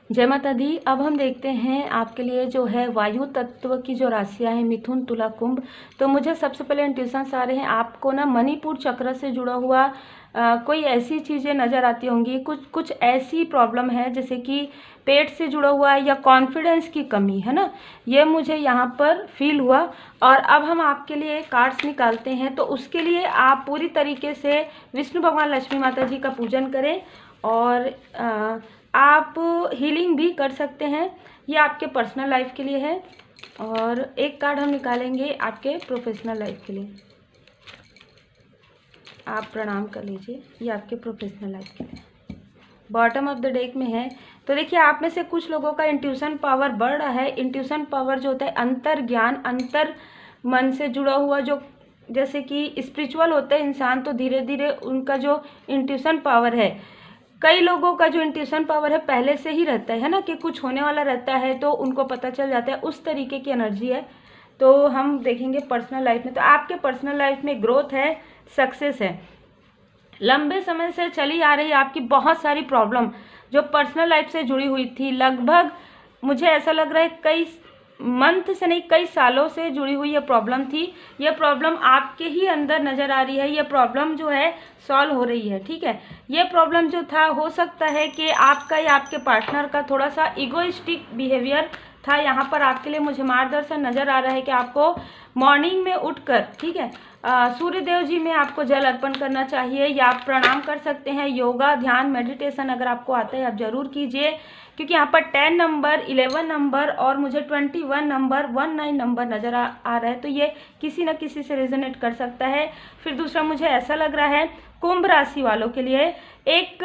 जय माता दी। अब हम देखते हैं आपके लिए जो है वायु तत्व की जो राशियां हैं, मिथुन, तुला, कुंभ। तो मुझे सबसे पहले इंट्यूशंस आ रहे हैं आपको ना मणिपुर चक्र से जुड़ा हुआ कोई ऐसी चीज़ें नज़र आती होंगी, कुछ कुछ ऐसी प्रॉब्लम है जैसे कि पेट से जुड़ा हुआ है या कॉन्फिडेंस की कमी है ना, ये मुझे यहाँ पर फील हुआ। और अब हम आपके लिए कार्ड्स निकालते हैं, तो उसके लिए आप पूरी तरीके से विष्णु भगवान, लक्ष्मी माता जी का पूजन करें और आप हीलिंग भी कर सकते हैं। ये आपके पर्सनल लाइफ के लिए है। और एक कार्ड हम निकालेंगे आपके प्रोफेशनल लाइफ के लिए। आप प्रणाम कर लीजिए, ये आपके प्रोफेशनल लाइफ के लिए बॉटम ऑफ द डेक में है। तो देखिए, आप में से कुछ लोगों का इंट्यूशन पावर बढ़ रहा है। इंट्यूशन पावर जो होता है अंतर ज्ञान, अंतर मन से जुड़ा हुआ, जो जैसे कि स्पिरिचुअल होता है इंसान, तो धीरे धीरे उनका जो इंट्यूशन पावर है, कई लोगों का जो इंट्यूशन पावर है पहले से ही रहता है ना, कि कुछ होने वाला रहता है तो उनको पता चल जाता है, उस तरीके की एनर्जी है। तो हम देखेंगे पर्सनल लाइफ में, तो आपके पर्सनल लाइफ में ग्रोथ है, सक्सेस है। लंबे समय से चली आ रही आपकी बहुत सारी प्रॉब्लम जो पर्सनल लाइफ से जुड़ी हुई थी, लगभग मुझे ऐसा लग रहा है कई मंथ से नहीं, कई सालों से जुड़ी हुई ये प्रॉब्लम थी। ये प्रॉब्लम आपके ही अंदर नज़र आ रही है। ये प्रॉब्लम जो है सॉल्व हो रही है, ठीक है। ये प्रॉब्लम जो था, हो सकता है कि आपका या आपके पार्टनर का थोड़ा सा इगोइस्टिक बिहेवियर था। यहाँ पर आपके लिए मुझे मार्गदर्शन नज़र आ रहा है कि आपको मॉर्निंग में उठकर, ठीक है, सूर्य देव जी में आपको जल अर्पण करना चाहिए, या आप प्रणाम कर सकते हैं। योगा, ध्यान, मेडिटेशन अगर आपको आता है आप ज़रूर कीजिए, क्योंकि यहाँ पर 10 नंबर, 11 नंबर और मुझे 21 नंबर, 19 नंबर नज़र आ रहा है। तो ये किसी न किसी से रेजोनेट कर सकता है। फिर दूसरा मुझे ऐसा लग रहा है कुंभ राशि वालों के लिए एक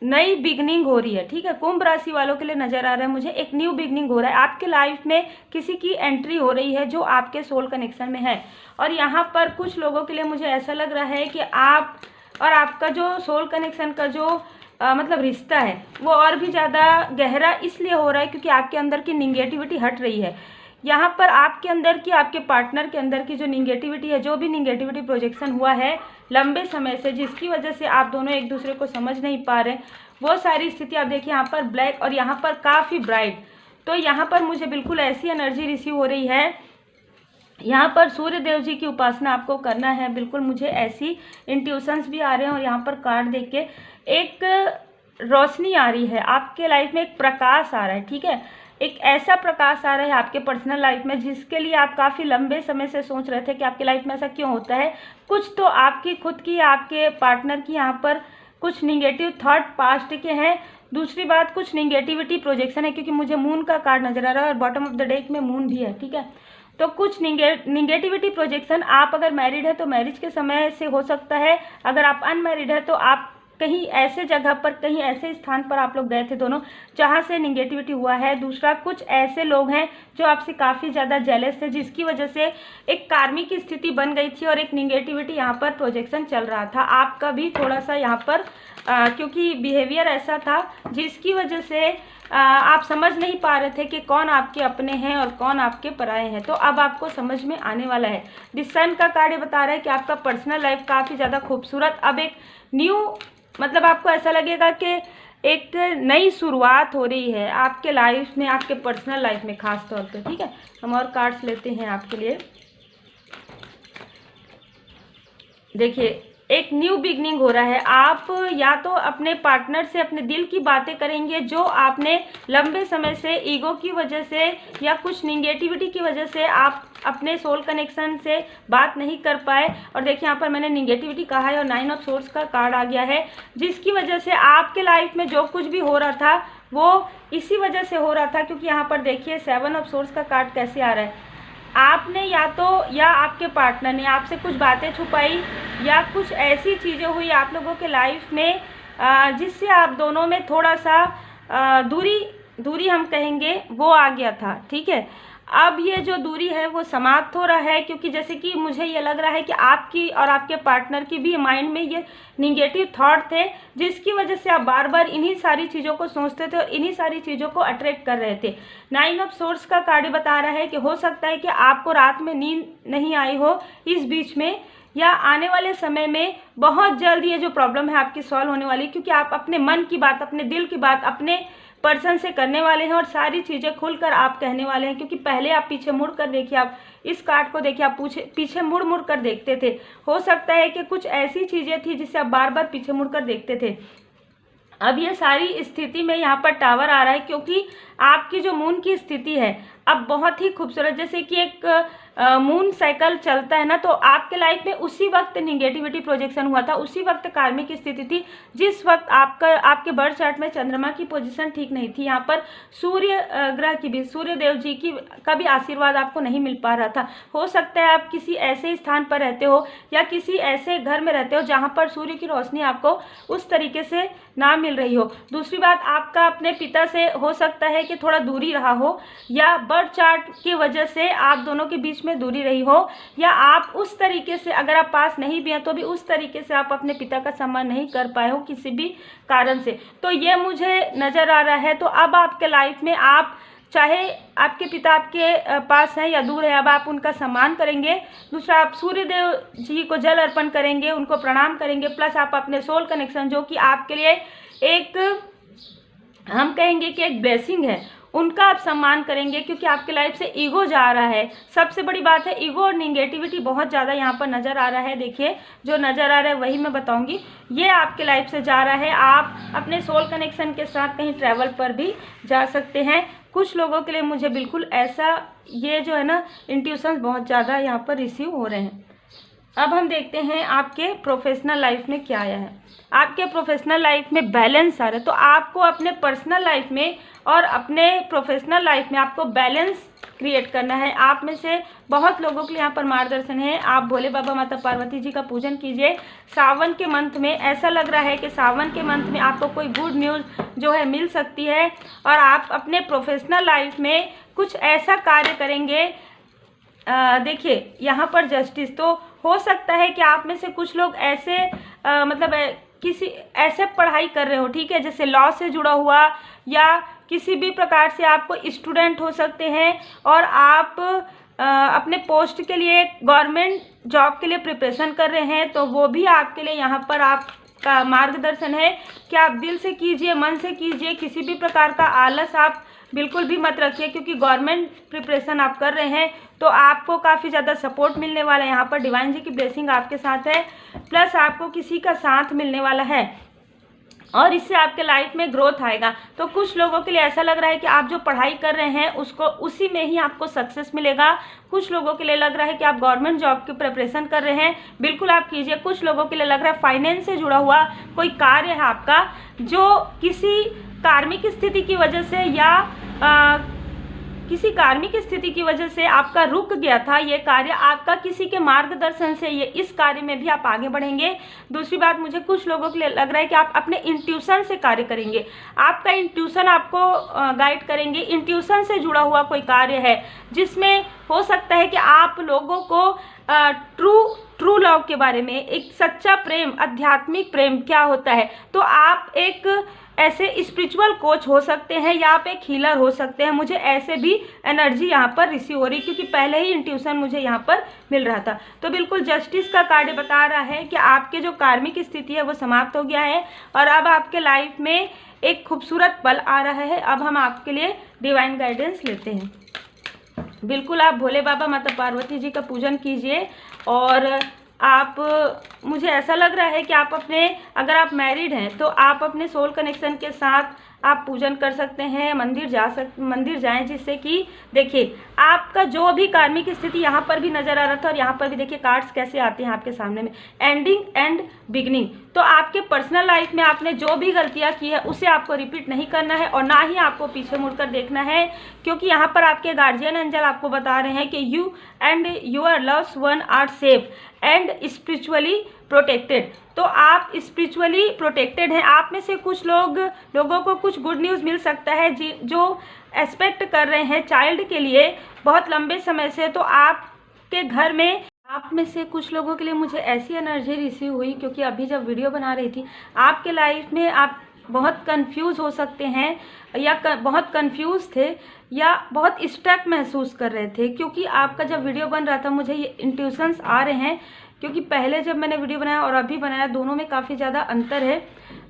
नई बिगनिंग हो रही है, ठीक है। कुंभ राशि वालों के लिए नज़र आ रहा है मुझे एक न्यू बिगनिंग हो रहा है। आपके लाइफ में किसी की एंट्री हो रही है जो आपके सोल कनेक्शन में है। और यहाँ पर कुछ लोगों के लिए मुझे ऐसा लग रहा है कि आप और आपका जो सोल कनेक्शन का जो मतलब रिश्ता है, वो और भी ज़्यादा गहरा इसलिए हो रहा है क्योंकि आपके अंदर की निगेटिविटी हट रही है। यहाँ पर आपके अंदर की, आपके पार्टनर के अंदर की जो निगेटिविटी है, जो भी निगेटिविटी प्रोजेक्शन हुआ है लंबे समय से, जिसकी वजह से आप दोनों एक दूसरे को समझ नहीं पा रहे, वो सारी स्थिति आप देखिए। यहाँ पर ब्लैक और यहाँ पर काफ़ी ब्राइट। तो यहाँ पर मुझे बिल्कुल ऐसी एनर्जी रिसीव हो रही है। यहाँ पर सूर्य देव जी की उपासना आपको करना है, बिल्कुल मुझे ऐसी इंट्यूशंस भी आ रहे हैं। और यहाँ पर कार्ड देख के एक रोशनी आ रही है, आपके लाइफ में एक प्रकाश आ रहा है, ठीक है। एक ऐसा प्रकाश आ रहा है आपके पर्सनल लाइफ में जिसके लिए आप काफ़ी लंबे समय से सोच रहे थे कि आपकी लाइफ में ऐसा क्यों होता है। कुछ तो आपकी खुद की, आपके पार्टनर की यहाँ पर कुछ निगेटिव थॉट पास्ट के हैं। दूसरी बात, कुछ निगेटिविटी प्रोजेक्शन है, क्योंकि मुझे मून का कार्ड नजर आ रहा है और बॉटम ऑफ द डेक में मून भी है, ठीक है। तो कुछ निगेटिविटी प्रोजेक्शन, आप अगर मैरिड है तो मैरिज के समय से हो सकता है। अगर आप अनमैरिड है तो आप कहीं ऐसे जगह पर, कहीं ऐसे स्थान पर आप लोग गए थे दोनों जहाँ से निगेटिविटी हुआ है। दूसरा, कुछ ऐसे लोग हैं जो आपसे काफ़ी ज़्यादा जेलस थे, जिसकी वजह से एक कार्मिक स्थिति बन गई थी और एक निगेटिविटी यहाँ पर प्रोजेक्शन चल रहा था। आपका भी थोड़ा सा यहाँ पर क्योंकि बिहेवियर ऐसा था जिसकी वजह से आप समझ नहीं पा रहे थे कि कौन आपके अपने हैं और कौन आपके पराए हैं। तो अब आपको समझ में आने वाला है। द सन का कार्ड बता रहा है कि आपका पर्सनल लाइफ काफ़ी ज़्यादा खूबसूरत, अब एक न्यू, मतलब आपको ऐसा लगेगा कि एक नई शुरुआत हो रही है आपके लाइफ में, आपके पर्सनल लाइफ में खास तौर पे, ठीक है। हम और कार्ड्स लेते हैं आपके लिए। देखिए, एक न्यू बिगनिंग हो रहा है। आप या तो अपने पार्टनर से अपने दिल की बातें करेंगे जो आपने लंबे समय से ईगो की वजह से या कुछ निगेटिविटी की वजह से आप अपने सोल कनेक्शन से बात नहीं कर पाए। और देखिए, यहाँ पर मैंने निगेटिविटी कहा है और 9 ऑफ सोर्स का कार्ड आ गया है, जिसकी वजह से आपके लाइफ में जो कुछ भी हो रहा था वो इसी वजह से हो रहा था। क्योंकि यहाँ पर देखिए 7 ऑफ सोर्स का कार्ड कैसे आ रहा है। आपने या आपके पार्टनर ने आपसे कुछ बातें छुपाई या कुछ ऐसी चीज़ें हुई आप लोगों के लाइफ में जिससे आप दोनों में थोड़ा सा दूरी हम कहेंगे वो आ गया था, ठीक है। अब ये जो दूरी है वो समाप्त हो रहा है, क्योंकि जैसे कि मुझे ये लग रहा है कि आपकी और आपके पार्टनर की भी माइंड में ये निगेटिव थॉट थे, जिसकी वजह से आप बार बार इन्हीं सारी चीज़ों को सोचते थे और इन्हीं सारी चीज़ों को अट्रैक्ट कर रहे थे। 9 ऑफ सोर्स का कार्ड बता रहा है कि हो सकता है कि आपको रात में नींद नहीं आई हो इस बीच में, या आने वाले समय में बहुत जल्द ये जो प्रॉब्लम है आपकी सॉल्व होने वाली, क्योंकि आप अपने मन की बात, अपने दिल की बात, अपने पर्सन से करने वाले हैं और सारी चीज़ें खुलकर आप कहने वाले हैं। क्योंकि पहले आप पीछे मुड़ कर देखिए, आप इस कार्ड को देखिए, आप पीछे मुड़ मुड़ कर देखते थे। हो सकता है कि कुछ ऐसी चीज़ें थी जिससे आप बार बार पीछे मुड़ कर देखते थे। अब ये सारी स्थिति में यहाँ पर टावर आ रहा है, क्योंकि आपकी जो मून की स्थिति है अब बहुत ही खूबसूरत, जैसे कि एक मून साइकिल चलता है ना, तो आपके लाइफ में उसी वक्त निगेटिविटी प्रोजेक्शन हुआ था, उसी वक्त कार्मिक की स्थिति थी जिस वक्त आपके बर्थ चार्ट में चंद्रमा की पोजीशन ठीक नहीं थी। यहाँ पर सूर्य ग्रह की भी, सूर्य देव जी की का भी आशीर्वाद आपको नहीं मिल पा रहा था। हो सकता है आप किसी ऐसे स्थान पर रहते हो या किसी ऐसे घर में रहते हो जहाँ पर सूर्य की रोशनी आपको उस तरीके से ना मिल रही हो। दूसरी बात, आपका अपने पिता से हो सकता है कि थोड़ा दूरी रहा हो, या बर्थ चार्ट की वजह से आप दोनों के बीच में दूरी रही हो, या आप उस तरीके से, अगर आप पास नहीं भी हैं तो भी उस तरीके से आप अपने पिता का सम्मान नहीं कर पाए हो किसी भी कारण से। तो ये मुझे नज़र आ रहा है। तो अब आपके लाइफ में आप, चाहे आपके पिता आपके पास हैं या दूर है, अब आप उनका सम्मान करेंगे। दूसरा, आप सूर्य देव जी को जल अर्पण करेंगे, उनको प्रणाम करेंगे, प्लस आप अपने सोल कनेक्शन, जो कि आपके लिए एक, हम कहेंगे कि एक ब्लेसिंग है, उनका आप सम्मान करेंगे। क्योंकि आपके लाइफ से ईगो जा रहा है। सबसे बड़ी बात है, ईगो और निगेटिविटी बहुत ज़्यादा यहाँ पर नज़र आ रहा है। देखिए, जो नज़र आ रहा है वही मैं बताऊंगी। ये आपके लाइफ से जा रहा है। आप अपने सोल कनेक्शन के साथ कहीं ट्रैवल पर भी जा सकते हैं। कुछ लोगों के लिए मुझे बिल्कुल ऐसा, ये जो है ना, इंट्यूशंस बहुत ज़्यादा यहाँ पर रिसीव हो रहे हैं। अब हम देखते हैं आपके प्रोफेशनल लाइफ में क्या आया है। आपके प्रोफेशनल लाइफ में बैलेंस आ रहा है। तो आपको अपने पर्सनल लाइफ में और अपने प्रोफेशनल लाइफ में आपको बैलेंस क्रिएट करना है। आप में से बहुत लोगों के लिए यहाँ पर मार्गदर्शन है। आप भोले बाबा माता पार्वती जी का पूजन कीजिए। सावन के मंथ में ऐसा लग रहा है कि सावन के मंथ में आपको कोई गुड न्यूज़ जो है मिल सकती है, और आप अपने प्रोफेशनल लाइफ में कुछ ऐसा कार्य करेंगे। देखिए, यहाँ पर जस्टिस, तो हो सकता है कि आप में से कुछ लोग ऐसे मतलब किसी ऐसे पढ़ाई कर रहे हो, ठीक है, जैसे लॉ से जुड़ा हुआ, या किसी भी प्रकार से आपको स्टूडेंट हो सकते हैं और आप अपने पोस्ट के लिए, गवर्नमेंट जॉब के लिए प्रिपरेशन कर रहे हैं। तो वो भी आपके लिए यहाँ पर आपका मार्गदर्शन है कि आप दिल से कीजिए, मन से कीजिए। किसी भी प्रकार का आलस आप बिल्कुल भी मत रखिए, क्योंकि गवर्नमेंट प्रिपरेशन आप कर रहे हैं तो आपको काफ़ी ज़्यादा सपोर्ट मिलने वाला है। यहाँ पर डिवाइन जी की ब्लेसिंग आपके साथ है, प्लस आपको किसी का साथ मिलने वाला है, और इससे आपके लाइफ में ग्रोथ आएगा। तो कुछ लोगों के लिए ऐसा लग रहा है कि आप जो पढ़ाई कर रहे हैं उसको, उसी में ही आपको सक्सेस मिलेगा। कुछ लोगों के लिए लग रहा है कि आप गवर्नमेंट जॉब की प्रिपरेशन कर रहे हैं, बिल्कुल आप कीजिए। कुछ लोगों के लिए लग रहा है फाइनेंस से जुड़ा हुआ कोई कार्य है आपका, जो किसी कार्मिक स्थिति की वजह से या किसी कार्मिक स्थिति की वजह से आपका रुक गया था ये कार्य। आपका किसी के मार्गदर्शन से ये, इस कार्य में भी आप आगे बढ़ेंगे। दूसरी बात, मुझे कुछ लोगों के लिए लग रहा है कि आप अपने इंट्यूशन से कार्य करेंगे। आपका इंट्यूशन आपको गाइड करेंगे। इंट्यूशन से जुड़ा हुआ कोई कार्य है जिसमें हो सकता है कि आप लोगों को ट्रू लव के बारे में, एक सच्चा प्रेम, आध्यात्मिक प्रेम क्या होता है, तो आप एक ऐसे स्पिरिचुअल कोच हो सकते हैं या आप एक हीलर हो सकते हैं। मुझे ऐसे भी एनर्जी यहाँ पर रिसीव हो रही, क्योंकि पहले ही इंट्यूशन मुझे यहाँ पर मिल रहा था। तो बिल्कुल जस्टिस का कार्ड बता रहा है कि आपके जो कार्मिक स्थिति है वो समाप्त हो गया है, और अब आपके लाइफ में एक खूबसूरत पल आ रहा है। अब हम आपके लिए डिवाइन गाइडेंस लेते हैं। बिल्कुल आप भोले बाबा माता पार्वती जी का पूजन कीजिए, और आप, मुझे ऐसा लग रहा है कि आप अपने, अगर आप मैरिड हैं तो आप अपने सोल कनेक्शन के साथ आप पूजन कर सकते हैं, मंदिर जाएं, जिससे कि देखिए आपका जो भी कार्मिक स्थिति यहाँ पर भी नज़र आ रहा था, और यहाँ पर भी देखिए कार्ड्स कैसे आते हैं आपके सामने में, एंडिंग एंड बिगनिंग। तो आपके पर्सनल लाइफ में आपने जो भी गलतियाँ की है उसे आपको रिपीट नहीं करना है, और ना ही आपको पीछे मुड़कर देखना है, क्योंकि यहाँ पर आपके गार्जियन एंजल आपको बता रहे हैं कि you and your loved one are safe and spiritually protected. तो आप स्पिरिचुअली प्रोटेक्टेड हैं। आप में से कुछ लोगों को कुछ गुड न्यूज़ मिल सकता है जो एक्सपेक्ट कर रहे हैं चाइल्ड के लिए बहुत लंबे समय से। तो आपके घर में, आप में से कुछ लोगों के लिए मुझे ऐसी एनर्जी रिसीव हुई, क्योंकि अभी जब वीडियो बना रही थी, आपके लाइफ में आप बहुत कंफ्यूज हो सकते हैं, या बहुत कंफ्यूज थे, या बहुत स्टक महसूस कर रहे थे, क्योंकि आपका जब वीडियो बन रहा था मुझे ये इंट्यूशंस आ रहे हैं, क्योंकि पहले जब मैंने वीडियो बनाया और अभी बनाया दोनों में काफ़ी ज़्यादा अंतर है।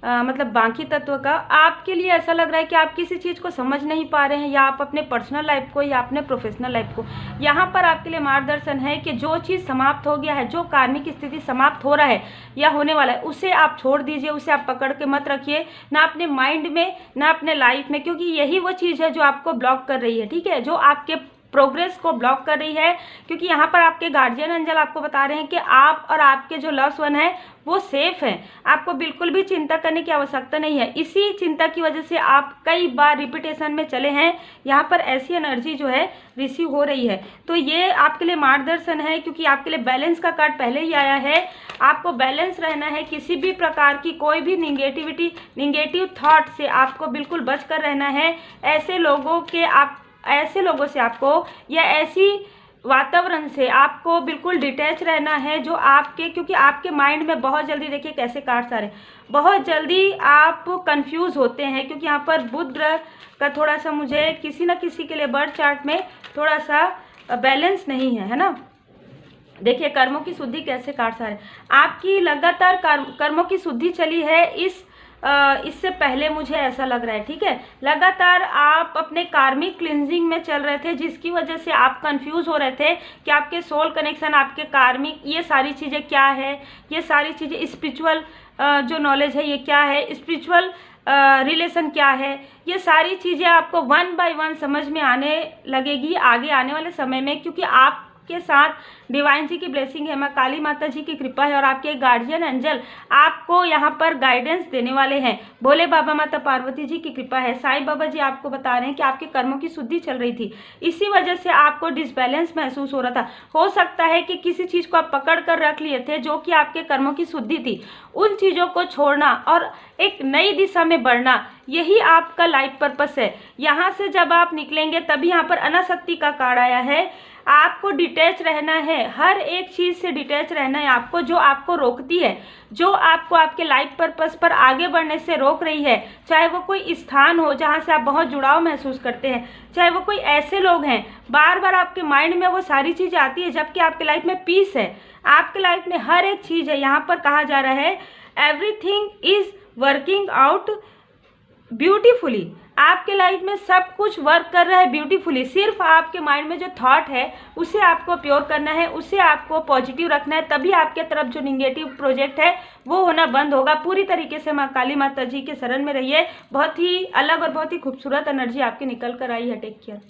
मतलब बाकी तत्व का, आपके लिए ऐसा लग रहा है कि आप किसी चीज़ को समझ नहीं पा रहे हैं, या आप अपने पर्सनल लाइफ को या अपने प्रोफेशनल लाइफ को, यहाँ पर आपके लिए मार्गदर्शन है कि जो चीज़ समाप्त हो गया है, जो कार्मिक स्थिति समाप्त हो रहा है या होने वाला है, उसे आप छोड़ दीजिए, उसे आप पकड़ के मत रखिए, ना अपने माइंड में ना अपने लाइफ में, क्योंकि यही वो चीज़ है जो आपको ब्लॉक कर रही है, ठीक है, जो आपके प्रोग्रेस को ब्लॉक कर रही है। क्योंकि यहाँ पर आपके गार्जियन एंजल आपको बता रहे हैं कि आप और आपके जो लव्ड वन है वो सेफ हैं, आपको बिल्कुल भी चिंता करने की आवश्यकता नहीं है। इसी चिंता की वजह से आप कई बार रिपीटेशन में चले हैं, यहाँ पर ऐसी एनर्जी जो है रिसीव हो रही है। तो ये आपके लिए मार्गदर्शन है, क्योंकि आपके लिए बैलेंस का कार्ड पहले ही आया है। आपको बैलेंस रहना है, किसी भी प्रकार की कोई भी निगेटिव थॉट से आपको बिल्कुल बच कर रहना है। ऐसे लोगों से आपको या ऐसी वातावरण से आपको बिल्कुल डिटैच रहना है जो आपके, क्योंकि आपके माइंड में बहुत जल्दी, देखिए कैसे कार्ड्स आ रहे हैं, बहुत जल्दी आप कंफ्यूज होते हैं, क्योंकि यहाँ पर बुध ग्रह का थोड़ा सा मुझे किसी न किसी के लिए बर्थ चार्ट में थोड़ा सा बैलेंस नहीं है, है ना। देखिए कर्मों की शुद्धि कैसे कार्ड्स आ रहे हैं, आपकी लगातार कर्मों की शुद्धि चली है इससे पहले, मुझे ऐसा लग रहा है, ठीक है। लगातार आप अपने कार्मिक क्लिनजिंग में चल रहे थे, जिसकी वजह से आप कंफ्यूज हो रहे थे कि आपके सोल कनेक्शन, आपके कार्मिक, ये सारी चीज़ें क्या है, ये सारी चीज़ें स्पिरिचुअल जो नॉलेज है ये क्या है, स्पिरिचुअल रिलेशन क्या है, ये सारी चीज़ें आपको वन बाय वन समझ में आने लगेगी आगे आने वाले समय में, क्योंकि आप के साथ डिवाइन जी की ब्लेसिंग है, माँ काली माता जी की कृपा है, और आपके गार्जियन एंजल आपको यहाँ पर गाइडेंस देने वाले हैं। भोले बाबा माता पार्वती जी की कृपा है, साईं बाबा जी आपको बता रहे हैं कि आपके कर्मों की शुद्धि चल रही थी, इसी वजह से आपको डिसबैलेंस महसूस हो रहा था। हो सकता है कि किसी चीज़ को आप पकड़ कर रख लिए थे जो कि आपके कर्मों की शुद्धि थी, उन चीज़ों को छोड़ना और एक नई दिशा में बढ़ना, यही आपका लाइफ पर्पस है। यहाँ से जब आप निकलेंगे तभी यहाँ पर अनासक्ति का कार्ड आया है। आपको डिटैच रहना है, हर एक चीज़ से डिटैच रहना है आपको, जो आपको रोकती है, जो आपको आपके लाइफ पर्पस पर आगे बढ़ने से रोक रही है। चाहे वो कोई स्थान हो जहाँ से आप बहुत जुड़ाव महसूस करते हैं, चाहे वो कोई ऐसे लोग हैं, बार बार आपके माइंड में वो सारी चीज़ें आती है, जबकि आपके लाइफ में पीस है, आपके लाइफ में हर एक चीज़ है। यहाँ पर कहा जा रहा है everything is working out beautifully, आपके लाइफ में सब कुछ वर्क कर रहा है ब्यूटीफुली। सिर्फ आपके माइंड में जो थॉट है उसे आपको प्योर करना है, उसे आपको पॉजिटिव रखना है, तभी आपके तरफ जो निगेटिव प्रोजेक्ट है वो होना बंद होगा। पूरी तरीके से माँ काली माता जी के शरण में रहिए। बहुत ही अलग और बहुत ही खूबसूरत एनर्जी आपकी निकल कर आई है। Take care.